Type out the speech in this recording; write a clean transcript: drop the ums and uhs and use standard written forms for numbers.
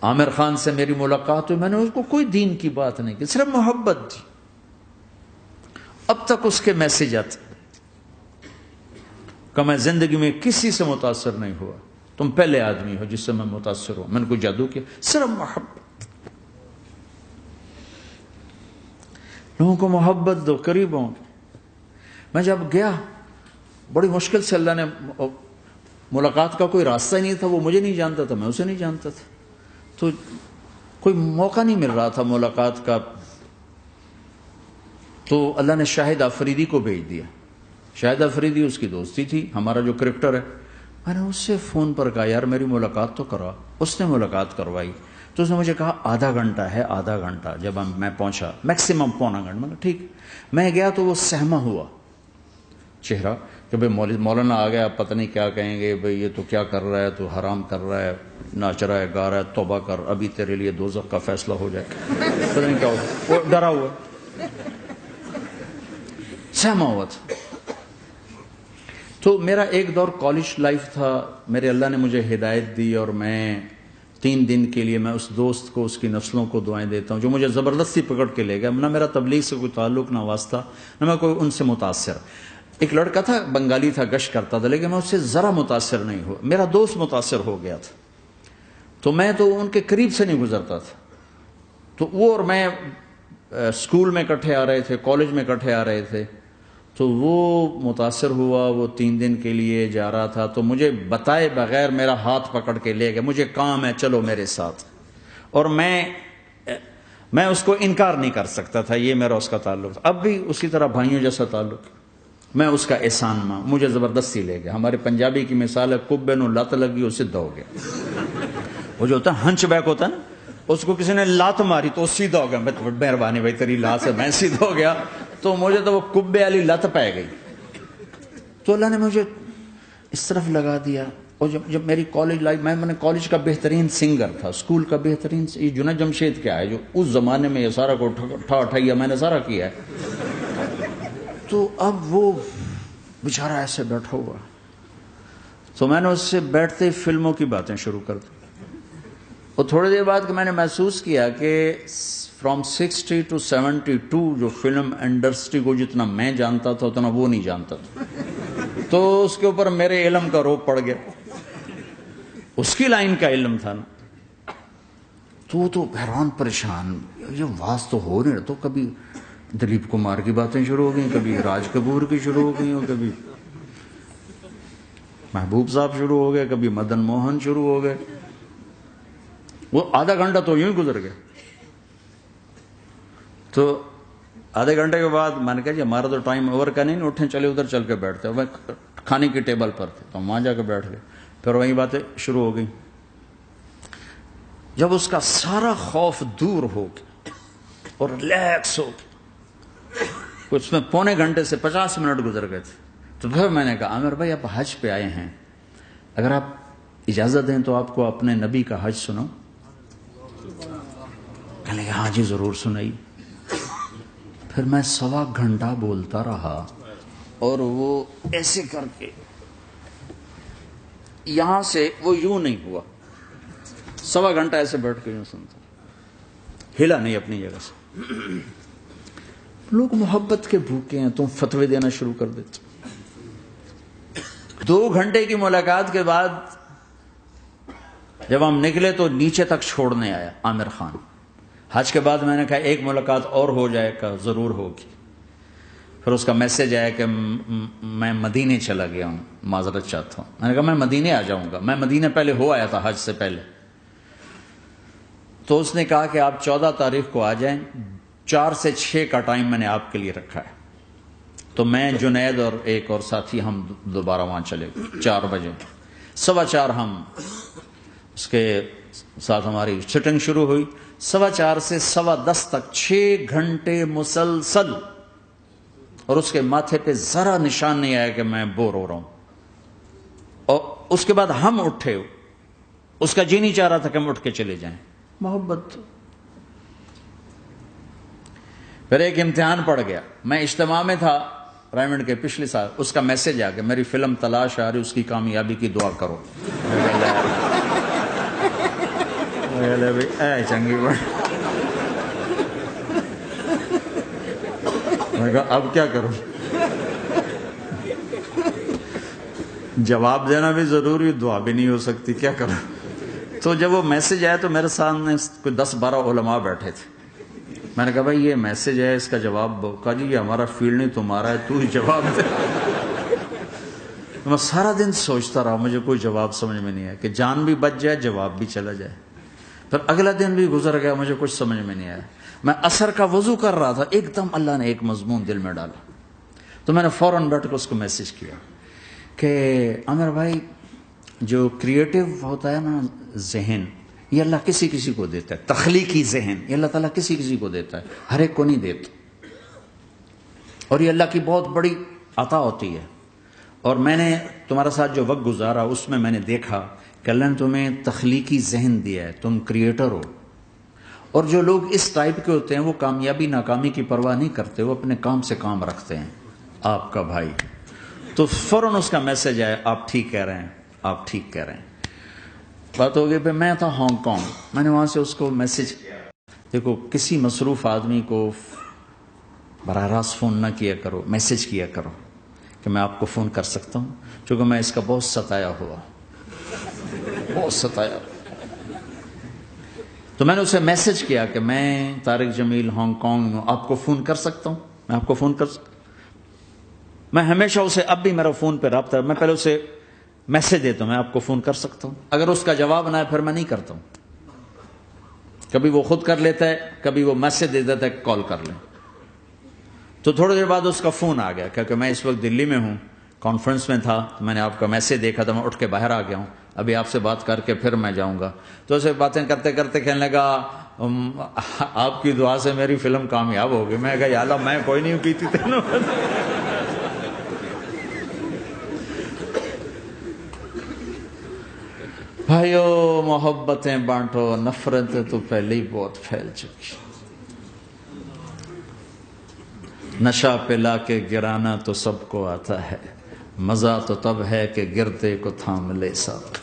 عامر خان سے میری ملاقات ہوئی، میں نے اس کو کوئی دین کی بات نہیں کی، صرف محبت تھی. اب تک اس کے میسج آتے کہ میں زندگی میں کسی سے متاثر نہیں ہوا، تم پہلے آدمی ہو جس سے میں متاثر ہوں. میں نے کوئی جادو کیا، صرف محبت. لوگوں کو محبت دو، قریب ہوں. میں جب گیا بڑی مشکل سے اللہ نے، ملاقات کا کوئی راستہ ہی نہیں تھا، وہ مجھے نہیں جانتا تھا، میں اسے نہیں جانتا تھا، تو کوئی موقع نہیں مل رہا تھا ملاقات کا. تو اللہ نے شاہد آفریدی کو بھیج دیا. شاہد آفریدی اس کی دوستی تھی، ہمارا جو کرکٹر ہے. میں نے اس سے فون پر کہا یار میری ملاقات تو کرا. اس نے ملاقات کروائی. تو اس نے مجھے کہا آدھا گھنٹہ ہے، آدھا گھنٹہ. جب میں پہنچا میکسیمم پونا گھنٹہ. میں ٹھیک. میں گیا تو وہ سہما ہوا چہرہ کہ بھئی مولانا آ گیا، پتہ نہیں کیا کہیں گے، بھئی یہ تو کیا کر رہا ہے، تو حرام کر رہا ہے، ناچ رہا ہے، گا رہا ہے، توبہ کر، ابھی تیرے لیے دوزخ کا فیصلہ ہو جائے. پتہ نہیں کیا ہوا، وہ ڈرا ہوا سہما ہوا تھا. تو میرا ایک دور کالج لائف تھا. میرے اللہ نے مجھے ہدایت دی اور میں 3 دن کے لیے میں اس دوست کو، اس کی نسلوں کو دعائیں دیتا ہوں جو مجھے زبردستی پکڑ کے لے گیا. نہ میرا تبلیغ سے کوئی تعلق، نہ واسطہ، نہ میں کوئی ان سے متاثر. ایک لڑکا تھا، بنگالی تھا، گشت کرتا تھا، لیکن میں اس سے ذرا متاثر نہیں ہوا. میرا دوست متاثر ہو گیا تھا، تو میں تو ان کے قریب سے نہیں گزرتا تھا. تو وہ اور میں اسکول میں اکٹھے آ رہے تھے، کالج میں اکٹھے آ رہے تھے. تو وہ متاثر ہوا، وہ 3 دن کے لیے جا رہا تھا، تو مجھے بتائے بغیر میرا ہاتھ پکڑ کے لے گیا. مجھے کام ہے، چلو میرے ساتھ. اور میں اس کو انکار نہیں کر سکتا تھا، یہ میرا اس کا تعلق تھا. اب بھی اسی طرح بھائیوں جیسا تعلق. میں اس کا احسان ماں، مجھے زبردستی لے گیا. ہمارے پنجابی کی مثال ہے، کبے نو لت لگی وہ سیدھا ہو گیا. وہ جو ہوتا ہے ہنچ بیک ہوتا ہے نا، اس کو کسی نے لات ماری تو وہ سیدھا ہو گیا. مہربانی بھائی تیری لات سے میں سیدھا ہو گیا. تو مجھے تو وہ کبے والی لت پہ گئی. تو اللہ نے مجھے اس طرف لگا دیا. اور جب میری کالج لائف، میں نے کالج کا بہترین سنگر تھا، اسکول کا بہترین، یہ جنید جمشید کیا ہے جو اس زمانے میں یہ سارا کو اٹھایا میں نے سارا کیا ہے. تو اب وہ بیچارہ ایسے بیٹھا ہوا. تو میں نے اس سے بیٹھتے ہی فلموں کی باتیں شروع کر دی. اور تھوڑی دیر بعد میں نے محسوس کیا کہ فرام 60 to 72 جو فلم انڈسٹری کو جتنا میں جانتا تھا اتنا وہ نہیں جانتا تھا. تو اس کے اوپر میرے علم کا روپ پڑ گیا. اس کی لائن کا علم تھا نا. تو حیران پریشان، یہ واز تو ہو نہیں رہا. تو کبھی دلیپ کمار کی باتیں شروع ہو گئیں، کبھی راج کپور کی شروع ہو گئی، اور کبھی محبوب صاحب شروع ہو گئے، کبھی مدن موہن شروع ہو گئے. وہ آدھا گھنٹہ تو یوں ہی گزر گیا. تو آدھے گھنٹے کے بعد میں نے کہا جی ہمارا تو ٹائم اوور کا نہیں، اٹھیں چلے ادھر چل کے بیٹھتے. وہ کھانے کی ٹیبل پر تھے تو وہاں جا کے بیٹھ گئے. پھر وہی باتیں شروع ہو گئی. جب اس کا سارا خوف دور ہو گیا اور ریلیکس ہو گیا، اس میں پونے گھنٹے سے 50 منٹ گزر گئے تھے. تو پھر میں نے کہا عامر بھائی آپ حج پہ آئے ہیں، اگر آپ اجازت دیں تو آپ کو اپنے نبی کا حج سنو. کہنے لگے ہاں جی ضرور سنائی. پھر میں 1.25 گھنٹہ بولتا رہا اور وہ ایسے کر کے یہاں سے وہ یوں نہیں ہوا. 1.25 گھنٹہ ایسے بیٹھ کے یوں سنتا، ہلا نہیں اپنی جگہ سے. لوگ محبت کے بھوکے ہیں، تم فتوے دینا شروع کر دیتے. 2 گھنٹے کی ملاقات کے بعد جب ہم نکلے تو نیچے تک چھوڑنے آیا عامر خان. حج کے بعد میں نے کہا ایک ملاقات اور ہو جائے گا، ضرور ہوگی. پھر اس کا میسج آیا کہ میں مدینے چلا گیا ہوں، معذرت چاہتا ہوں. میں نے کہا میں مدینے آ جاؤں گا. میں مدینے پہلے ہو آیا تھا حج سے پہلے. تو اس نے کہا کہ آپ 14 تاریخ کو آ جائیں، 4 سے 6 کا ٹائم میں نے آپ کے لیے رکھا ہے. تو میں جنید اور ایک اور ساتھی ہم دوبارہ وہاں چلے گئے. 4 بجے 4:15 ہم اس کے ساتھ ہماری سٹنگ شروع ہوئی. 4:15 سے 10:15 تک 6 گھنٹے مسلسل. اور اس کے ماتھے پہ ذرا نشان نہیں آیا کہ میں بور ہو رہا ہوں. اور اس کے بعد ہم اٹھے، اس کا جی نہیں چاہ رہا تھا کہ ہم اٹھ کے چلے جائیں. محبت. پھر ایک امتحان پڑ گیا. میں اجتماع میں تھا رائمنڈ کے پچھلے سال. اس کا میسج آ گیا میری فلم تلاش آ رہی، اس کی کامیابی کی دعا کرو. بھائی اے چنگی بڑی. میں کہا اب کیا کروں؟ جواب دینا بھی ضروری، دعا بھی نہیں ہو سکتی، کیا کروں؟ تو جب وہ میسج آیا تو میرے سامنے کوئی 10-12 علماء بیٹھے تھے. میں نے کہا بھائی یہ میسج ہے، اس کا جواب. کہا جی یہ ہمارا فیلڈ نہیں تمہارا ہے، تو ہی جواب دے. میں سارا دن سوچتا رہا، مجھے کوئی جواب سمجھ میں نہیں آیا کہ جان بھی بچ جائے، جواب بھی چلا جائے. پھر اگلا دن بھی گزر گیا، مجھے کچھ سمجھ میں نہیں آیا. میں عصر کا وضو کر رہا تھا، ایک دم اللہ نے ایک مضمون دل میں ڈالا. تو میں نے فوراً بیٹھ کے اس کو میسج کیا کہ عامر بھائی، جو کریٹو ہوتا ہے نا ذہن، یہ اللہ کسی کسی کو دیتا ہے. تخلیقی ذہن یہ اللہ تعالیٰ کسی کسی کو دیتا ہے، ہر ایک کو نہیں دیتا. اور یہ اللہ کی بہت بڑی عطا ہوتی ہے. اور میں نے تمہارے ساتھ جو وقت گزارا اس میں میں نے دیکھا کہ اللہ نے تمہیں تخلیقی ذہن دیا ہے، تم کریٹر ہو. اور جو لوگ اس ٹائپ کے ہوتے ہیں وہ کامیابی ناکامی کی پرواہ نہیں کرتے، وہ اپنے کام سے کام رکھتے ہیں. آپ کا بھائی تو فوراً اس کا میسج آیا، آپ ٹھیک کہہ رہے ہیں، آپ ٹھیک کہہ رہے ہیں. بات ہو گئی. پہ میں تھا ہانگ کانگ، میں نے وہاں سے اس کو میسج کیا. دیکھو کسی مصروف آدمی کو براہ راست فون نہ کیا کرو، میسج کیا کرو کہ میں آپ کو فون کر سکتا ہوں، چونکہ میں اس کا بہت ستایا ہوا، بہت ستایا. تو میں نے اسے میسج کیا کہ میں طارق جمیل ہانگ کانگ میں آپ کو فون کر سکتا ہوں، میں آپ کو فون کر سکتا ہوں. میں ہمیشہ اسے، اب بھی میرا فون پہ رابطہ ہے، میں پہلے اسے میسج دیتا ہوں میں آپ کو فون کر سکتا ہوں. اگر اس کا جواب نہ ہے پھر میں نہیں کرتا ہوں. کبھی وہ خود کر لیتا ہے، کبھی وہ میسج دے دیتا ہے کال کر لیں. تو تھوڑی دیر بعد اس کا فون آ گیا کیونکہ میں اس وقت دلی میں ہوں، کانفرنس میں تھا. تو میں نے آپ کا میسج دیکھا تھا، میں اٹھ کے باہر آ گیا ہوں، ابھی آپ سے بات کر کے پھر میں جاؤں گا. تو اسے باتیں کرتے کرتے کہنے لگا آپ کی دعا سے میری فلم کامیاب ہو گئی. میں کہا یا اللہ میں کوئی نہیں کی تھی تینوں. بھائیو محبتیں بانٹو، نفرتیں تو پہلے ہی بہت پھیل چکی. نشہ پلا کے گرانا تو سب کو آتا ہے، مزہ تو تب ہے کہ گرتے کو تھام لے ساتھ.